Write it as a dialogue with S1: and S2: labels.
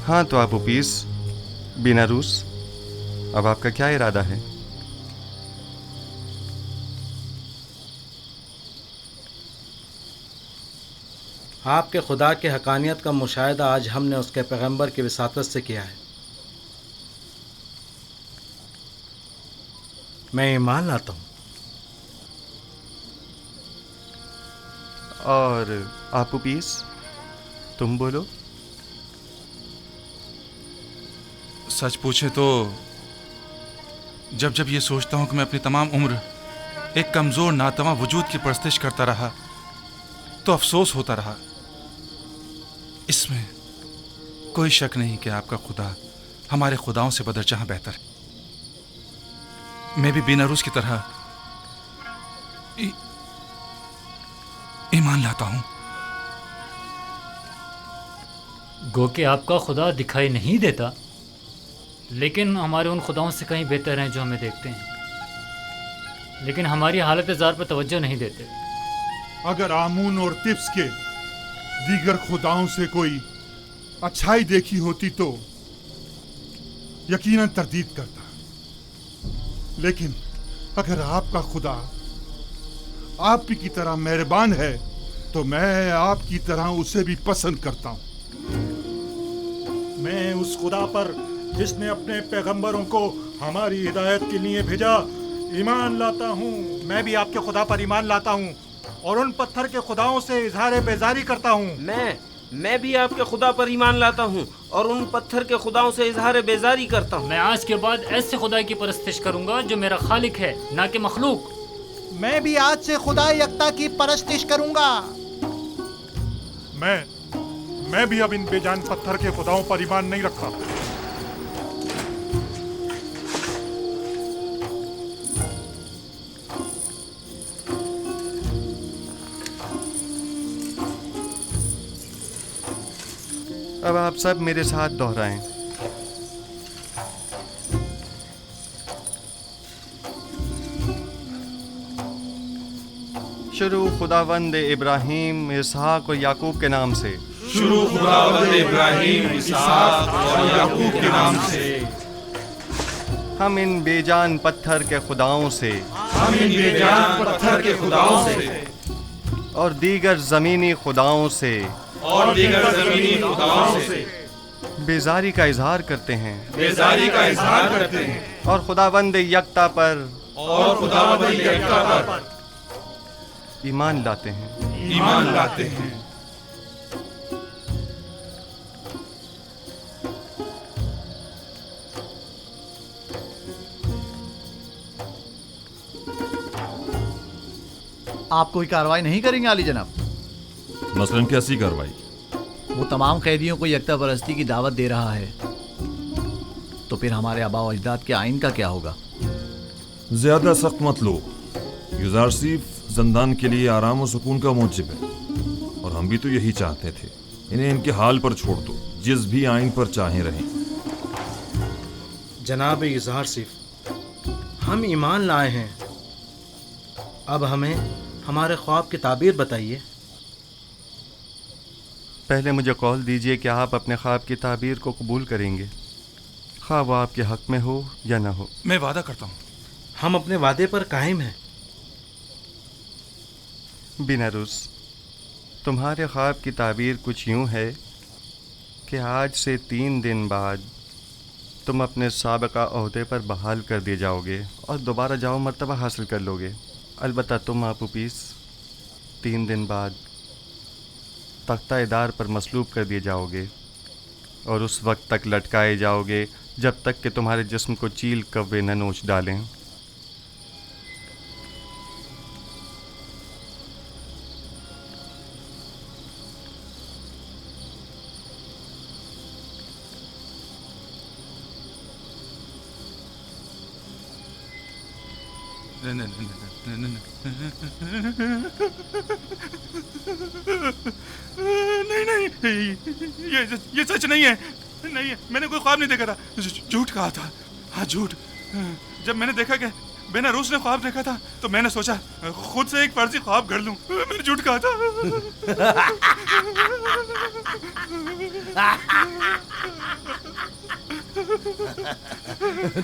S1: ہاں تو آپ اوپیس بیناروس، اب آپ کا کیا ارادہ ہے؟
S2: آپ کے خدا کے حقانیت کا مشاہدہ آج ہم نے اس کے پیغمبر کی وساطت سے کیا ہے۔ میں ایمان لاتا ہوں۔
S1: اور آپ اوپیس تم بولو۔
S3: سچ پوچھے تو جب یہ سوچتا ہوں کہ میں اپنی تمام عمر ایک کمزور ناتواں وجود کی پرستش کرتا رہا تو افسوس ہوتا رہا۔ اس میں کوئی شک نہیں کہ آپ کا خدا ہمارے خداؤں سے بدرجہ بہتر ہے۔ میں بھی بیناروس کی طرح ایمان لاتا ہوں۔
S4: گو کہ آپ کا خدا دکھائی نہیں دیتا، لیکن ہمارے ان خداؤں سے کہیں بہتر ہیں جو ہمیں دیکھتے ہیں، لیکن ہماری حالت زار پر توجہ نہیں دیتے۔
S5: اگر آمون اور تبس کے دیگر خداؤں سے کوئی اچھائی دیکھی ہوتی تو یقیناً تردید کرتا، لیکن اگر آپ کا خدا آپ کی طرح مہربان ہے تو میں آپ کی طرح اسے بھی پسند کرتا ہوں۔
S6: میں اس خدا پر جس نے اپنے پیغمبروں کو ہماری ہدایت کے لیے بھیجا ایمان لاتا ہوں۔
S7: میں بھی آپ کے خدا پر ایمان لاتا ہوں اور ان پتھر کے خداؤں سے اظہار بیزاری کرتا ہوں۔
S8: میں بھی آپ کے خدا پر ایمان لاتا ہوں اور ان پتھر کے خداؤں سے اظہار بیزاری کرتا ہوں۔
S4: میں آج کے بعد ایسے خدا کی پرستش کروں گا جو میرا خالق ہے، نہ کہ مخلوق۔
S7: میں بھی آج سے خدا یکتا کی پرستش کروں گا۔
S6: میں بھی اب ان بے جان پتھر کے خداؤں پر ایمان نہیں رکھا۔
S1: اب آپ سب میرے ساتھ دہرائیں۔ شروع خداوند ابراہیم، اسحاق اور یعقوب کے نام سے۔
S3: شروع خداوند ابراہیم، اسحاق اور یعقوب کے نام سے۔
S1: ہم ان بے جان پتھر کے خداؤں سے اور دیگر زمینی خداؤں سے بیزاری کا اظہار کرتے ہیں اور خداوند یکتا پر ایمان لاتے ہیں۔
S9: آپ کوئی کارروائی نہیں کریں گے عالی جناب؟
S10: مثلاً کیسی کارروائی؟
S9: وہ تمام قیدیوں کو یکتا پرستی کی دعوت دے رہا ہے، تو پھر ہمارے آباء و اجداد کے آئین کا کیا ہوگا؟
S10: زیادہ سخت مت لو، یوزارسیف زندان کے لیے آرام و سکون کا موجب ہے، اور ہم بھی تو یہی چاہتے تھے۔ انہیں ان کے حال پر چھوڑ دو، جس بھی آئین پر چاہیں رہیں۔
S2: جناب یوزارسیف، ہم ایمان لائے ہیں، اب ہمیں ہمارے خواب کی تعبیر بتائیے۔
S1: پہلے مجھے قول دیجئے کہ آپ اپنے خواب کی تعبیر کو قبول کریں گے، خواہ وہ آپ کے حق میں ہو یا نہ ہو۔
S3: میں وعدہ کرتا ہوں۔
S2: ہم اپنے وعدے پر قائم ہیں۔
S1: بیناروس، تمہارے خواب کی تعبیر کچھ یوں ہے کہ آج سے 3 دن بعد تم اپنے سابقہ عہدے پر بحال کر دیے جاؤ گے اور دوبارہ جاؤ مرتبہ حاصل کر لو گے۔ البتہ تم آپوپیس 3 دن بعد تختہ ادار پر مصلوب کر دیے جاؤ گے اور اس وقت تک لٹکائے جاؤ گے جب تک کہ تمہارے جسم کو چیل کوے نہ نوچ ڈالیں۔
S3: نہیں، یہ سچ نہیں ہے۔ نہیں، میں نے کوئی خواب نہیں دیکھا تھا، جھوٹ کہا تھا۔ ہاں، جھوٹ۔ جب میں نے دیکھا کہ بیناروس نے خواب دیکھا تھا تو میں نے سوچا خود سے ایک فرضی خواب گھڑ لوں۔ میں نے جھوٹ کہا تھا۔